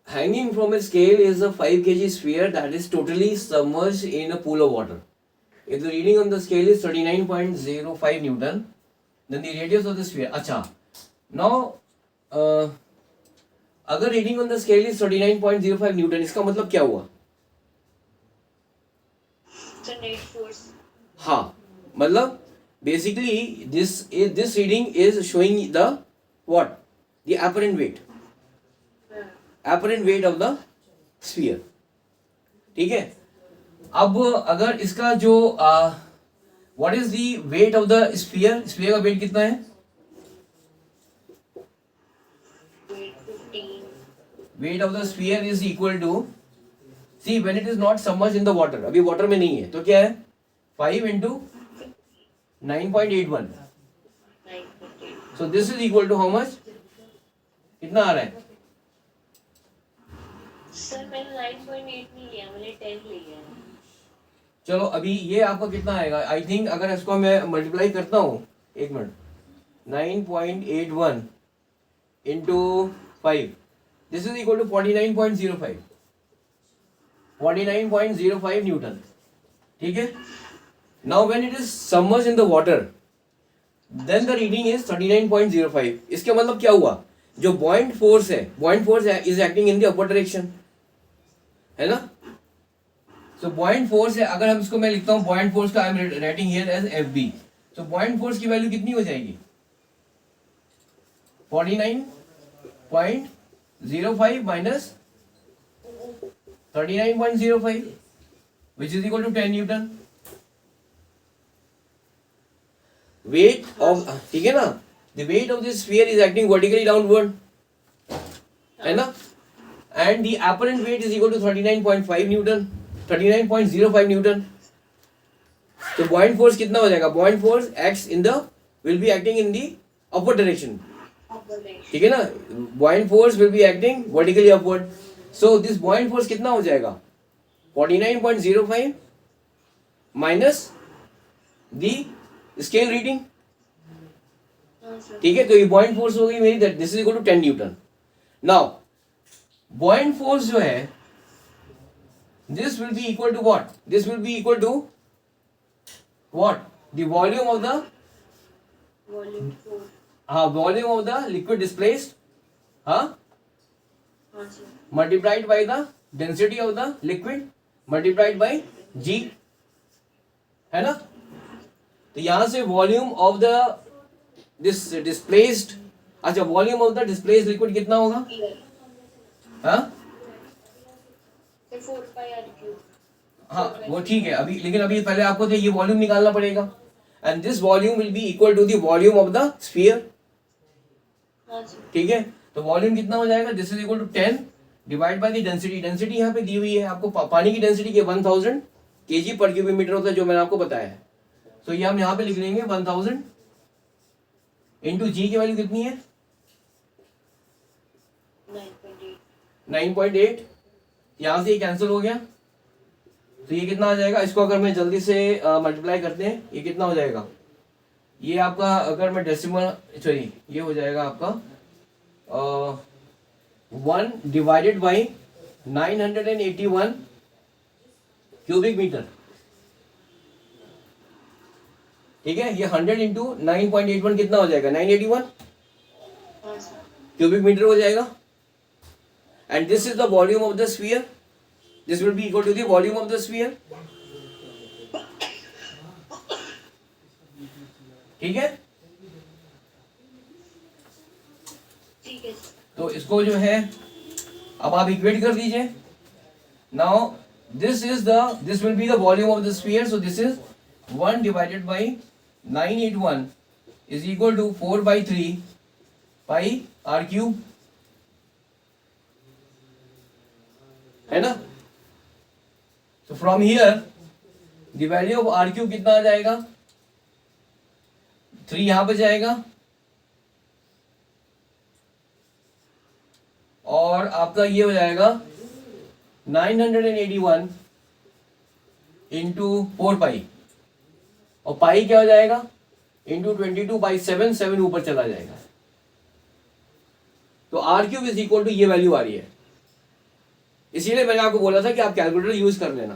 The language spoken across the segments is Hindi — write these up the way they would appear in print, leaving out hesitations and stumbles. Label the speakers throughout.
Speaker 1: hanging from a scale is a 5 kg sphere that is totally submerged in a pool of water. If the reading on the scale is 39.05 Newton, then the radius of the sphere. अच्छा, now अगर reading on the scale is 39.05 Newton, इसका मतलब क्या हुआ? हाँ, मतलब basically this reading is showing the what? The apparent weight of the sphere. ठीक है. अब अगर इसका जो what is the weight of the sphere? Sphere का वेट कितना है? Weight of the sphere is equal to, see when it is not submerged in the water, अभी water में नहीं है, तो क्या है? 5 into 9.81. So this is equal to how much? कितना आ रहा है?
Speaker 2: सर मैंने 9.8 नहीं लिया, मैंने 10 लिया है.
Speaker 1: चलो अभी ये आपका कितना आएगा? आई थिंक अगर इसको मैं मल्टीप्लाई करता हूँ, एक minute, 9.81 into 5, this is equal to 49.05. 49.05 Newton. ठीक है. Now when it is submerged in the water, then the reading is 39.05. इसका मतलब क्या हुआ? जो buoyant force है, buoyant force is acting in the upward direction, है ना? So buoyant force है, अगर हम इसको मैं लिखता हूँ buoyant force का I am writing here as FB. So buoyant force की वैल्यू कितनी हो जाएगी? 49.05 minus 39.05, which is equal to 10 Newton. Weight of, ठीक है ना, the weight of this sphere is acting vertically downward, है ना, and the apparent weight is equal to 39.5 Newton, 39.05 Newton. तो buoyant force कितना हो जाएगा? buoyant force acts in the, will be acting in the upward direction, ठीक है ना, buoyant force will be acting vertically upward. So this buoyant force कितना हो जाएगा? 49.05 minus the स्केल रीडिंग. ठीक है, तो ये buoyant force हो गई मेरी, that this is equal to 10 newton. Now buoyant force जो है, this will be equal to what? This will be equal to what? The volume of the, हाँ, volume of the liquid displaced, हाँ, multiplied by the density of the liquid multiplied by g, है ना. तो यहां से volume of the this displaced, अच्छा, volume of the displaced liquid कितना होगा? हाँ, हाँ, वो ठीक है अभी, लेकिन अभी पहले आपको तो ये वॉल्यूम निकालना पड़ेगा, and this volume will be equal to the volume of the sphere. ठीक है, तो वॉल्यूम कितना हो जाएगा? This is equal to 10 divide by the density. Density यहाँ पे दी हुई है आपको, पानी की डेंसिटी के 1000 kg पर क्यूबिक मीटर होता है, जो मैंने आपको बताया है. तो ये हम यहाँ पे लिख लेंगे 1000 इंटू जी की वैल्यू कितनी है? 9.8. यहाँ से ये कैंसिल हो गया, तो ये कितना आ जाएगा? इसको अगर मैं जल्दी से मल्टीप्लाई करते हैं, ये कितना हो जाएगा? ये आपका, अगर मैं डेसिमल, सॉरी, ये हो जाएगा आपका 1 डिवाइडेड बाई 981 क्यूबिक मीटर. ठीक है, ये 100 इंटू 9.81 कितना हो जाएगा? 981 क्यूबिक मीटर हो जाएगा. And this is the volume of the sphere. This will be equal to the volume of the sphere. ठीक है, तो इसको जो है अब आप इक्वेट कर दीजिए. Now this will be the volume of the sphere. So this is 1 divided by 981 is equal to 4 by 3 pi r cube, है ना. So from here the value of r cube कितना आ जाएगा? 3 यहां पे जाएगा, और आपका ये हो जाएगा 981 इंटू 4 पाई, और पाई क्या हो जाएगा? इंटू 22/7, 7 ऊपर चला जाएगा. तो r cube is equal to ये वैल्यू आ रही है इसीलिए मैंने आपको बोला था कि आप कैलकुलेटर यूज कर लेना।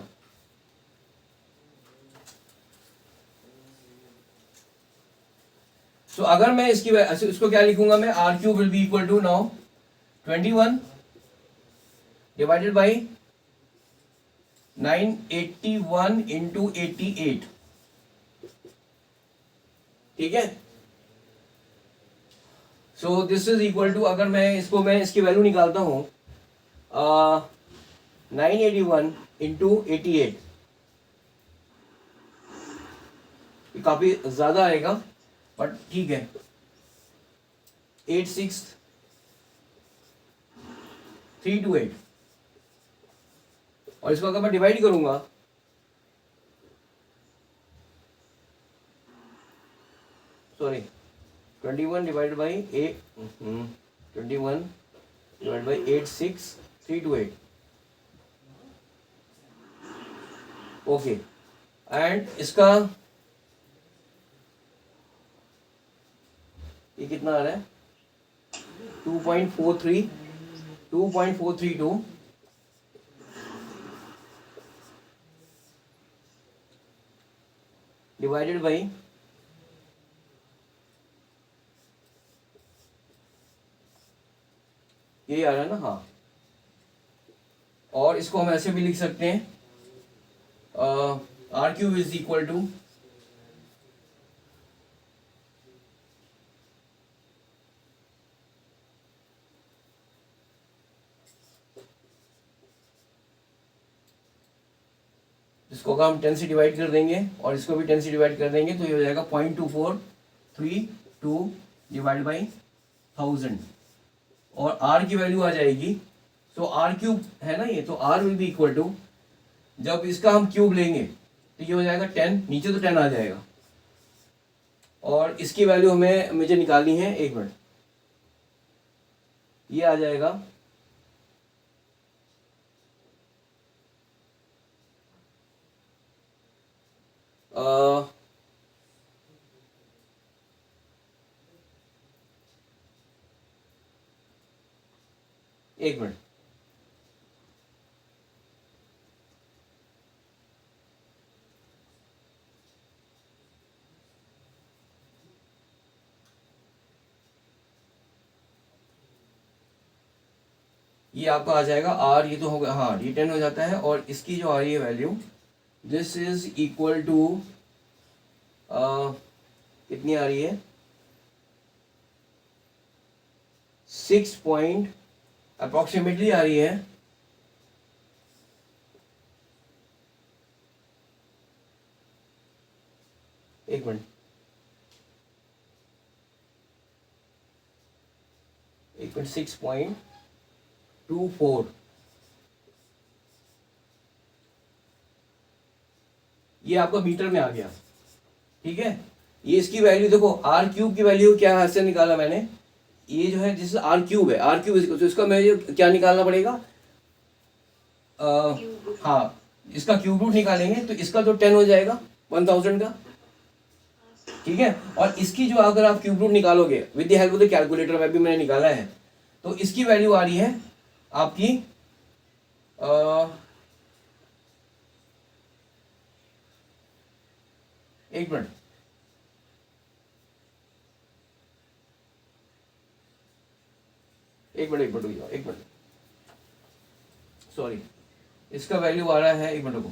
Speaker 1: तो अगर मैं इसको क्या लिखूंगा मैं, r cube will be equal to now 21 divided by 981 into 88, ठीक है। So this is equal to, अगर मैं इसकी वैल्यू निकालता हूं 981 इंटू 88, काफी ज्यादा आएगा बट ठीक है, 86328, और इसको अगर मैं डिवाइड करूंगा sorry 21 divide by 21 divide by 86328, okay. And इसका ये कितना आ रहा है, 2.432 डिवाइडेड बाई ये आ रहा है ना, हाँ। और इसको हम ऐसे भी लिख सकते हैं, r cube is equal to इसको अगर हम 10 से डिवाइड कर देंगे और इसको भी 10 से डिवाइड कर देंगे तो ये हो जाएगा 0.2432 डिवाइड बाई 1000, और r की वैल्यू आ जाएगी, तो r क्यूब है ना ये, तो r will be equal to, जब इसका हम क्यूब लेंगे तो ये हो जाएगा 10, नीचे तो 10 आ जाएगा, और इसकी वैल्यू मुझे निकालनी है, एक मिनट, ये आ जाएगा 1 मिनट, ये आपका आ जाएगा r, ये तो होगा, हाँ ये 10 हो जाता है, और इसकी जो आ रही है value, this is equal to कितनी आ रही है, 6 पॉइंट अप्रोक्सीमेटली आ रही है, एक मिनट, 6.24, ये आपका मीटर में आ गया, ठीक है। ये इसकी वैल्यू देखो, आर क्यूब की वैल्यू क्या ऐसे निकाला मैंने, ये जो है जिस आर क्यूब है, आर क्यूब तो इसका मुझे क्या निकालना पड़ेगा, हाँ इसका क्यूब रूट निकालेंगे तो इसका तो 10 हो जाएगा 1000 का, ठीक है। और इसकी जो अगर आप क्यूब रूट निकालोगे with the help of the calculator में भी मैंने निकाला है, तो इसकी वैल्यू आ रही है आपकी एक मिनट, एक मिनट, सॉरी, इसका वैल्यू आ रहा है, एक मिनट को,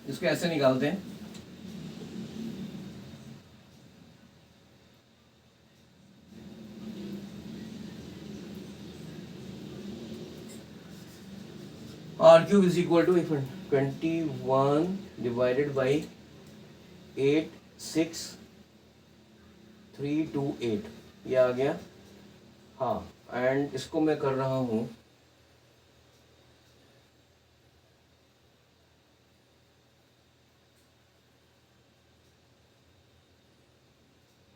Speaker 1: इसको ऐसे निकालते हैं, r cube is equal to 21 divided by 86328, ये आ गया, हाँ। एंड इसको मैं कर रहा हूँ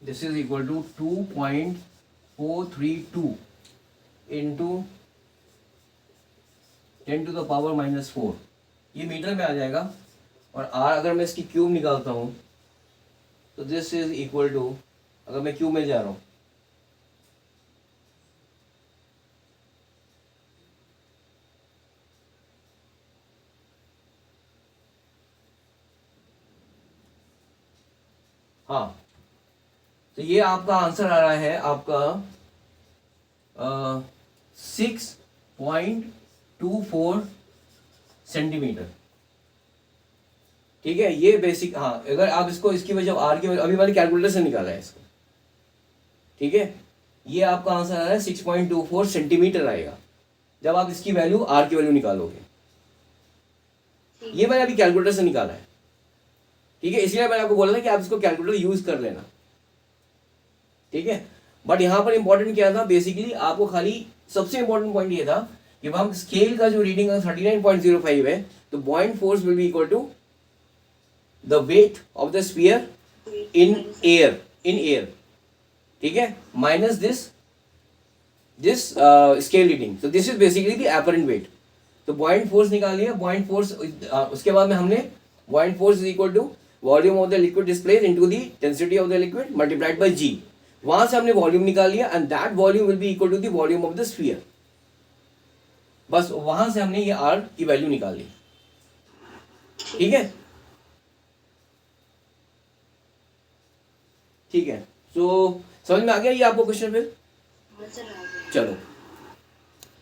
Speaker 1: this is equal to 2.432 into 10 to the power -4, ये मीटर में आ जाएगा, और आर अगर मैं इसकी क्यूब निकालता हूँ तो दिस इज इक्वल टू, अगर मैं क्यूब में जा रहा हूँ, हाँ, तो ये आपका आंसर आ रहा है आपका 6.24 सेंटीमीटर। ठीक है, ये बेसिक, हाँ अगर आप इसको इसकी वजह आर की वजह, अभी मैंने कैलकुलेटर से निकाला है इसको, ठीक है, ये आपका आंसर आ रहा है 6.24 सेंटीमीटर आएगा जब आप इसकी वैल्यू आर की वैल्यू निकालोगे। ये मैंने अभी कैलकुलेटर से निकाला है, ठीक है, इसलिए मैंने आपको बोला था कि आप इसको कैलकुलेटर यूज कर लेना, ठीक है। बट यहाँ पर इंपॉर्टेंट क्या था, बेसिकली आपको खाली सबसे इंपॉर्टेंट पॉइंट ये था कि हम स्केल का जो रीडिंग 39.05 है, तो buoyant force will be equal to the weight of the sphere in air, ठीक है, minus this scale reading, so this is basically the apparent weight. तो बॉइंट फोर्स निकाल लिया, बॉइंट फोर्स, उसके बाद में हमने buoyant force is equal to volume of the liquid displace into the density of the liquid multiplied by g. वहां से हमने वॉल्यूम निकाल लिया, and that volume will be equal to the volume of the sphere. बस वहां से हमने ये आर की वैल्यू निकाल ली, ठीक है, ठीक है। सो समझ में आ गया ये आपको क्वेश्चन फिर?
Speaker 2: हाँ सर, आ गया।
Speaker 1: चलो।